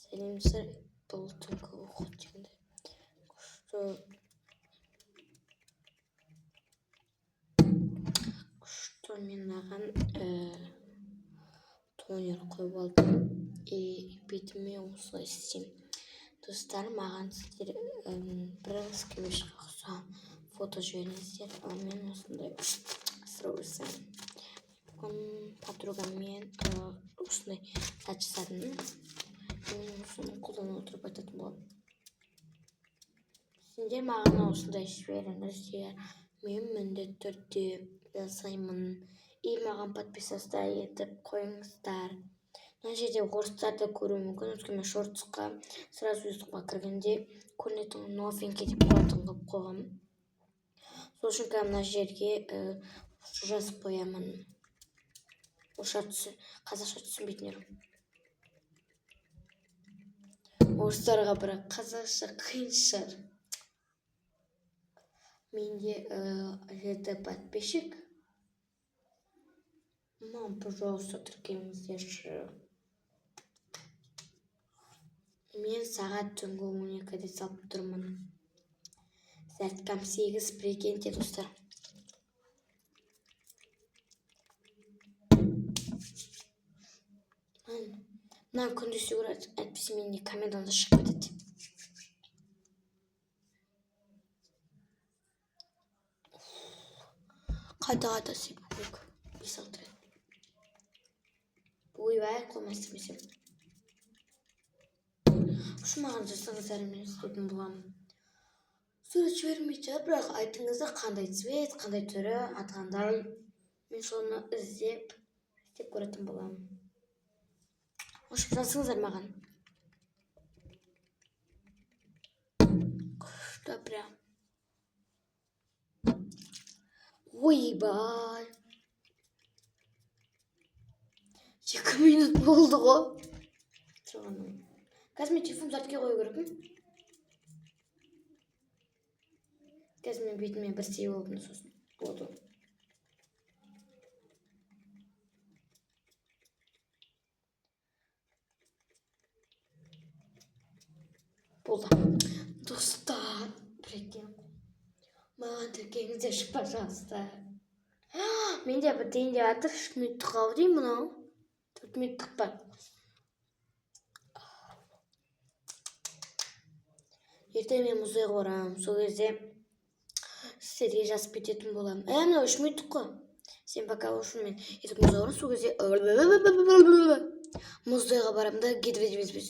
сәлемдер бұл түнгі оқытыңды күшті мен маған тонер қойып алдым. Бетіме осылай істеймін. Достар, маған сіздер бір скриншотқа фото жіберіңіздер. Мен осындай ысырау жасаймын. Подругаммен осындай зат жасадым. Мен осыны қолдана отырып айтатын боламын. Сендер маған осындай жіберіңіздер. Мен міндетті түрде жасаймын. И маған подписаться етіп қойыңыздар. Мына жерде орыстарды көру мүмкін. Өйткені шортсқа сразу ютубқа кіргенде көрінетін новенький деп қойып қойғам. Сол үшін мына жерге жазып қоямын. Қазақша түсінбейтіндер. Орыстарға бірақ қазақша қиын шығар. Менде 7 подписчик. Мам, пожалуйста, тіркеліңіздерші. Мен сағат түнгі 12-де салып тұрмын. Сәткам 8 прикиньте, достар. Мына күнде сүйгір әйтпесе менде комедияда шығып кетеді. Қайта себу керек. Ойбай, қолыма істемесем. Şu маған жасаңыздар, мен істейтін боламын. Сурет жібермейді, бірақ айтыңыздар қандай цвет, қандай түрі, атқандай. Мен соны іздеп көретін боламын. Ұшып жасыңыздар маған. Күшті прям. Ойбай. 2 минут болды ғой. Қазір мен телефон зартке қою керекпін. Қазір мен бетіме бір сей болдым, сосын болды. Болды. Достар, прикинь. Маған тіркеліңіздерші, пожалуйста. Менде бітейін деп жатыр, 3 минуттық ау деймін мынау. 4 минуттық па. Ертең мен музейға барамын. Сол кезде сіздерге жазып кететін боламын. Мынау 3 минуттық қой. Сен пока үшін мен ертең музейға барамын. Сол кезде музейға барамын да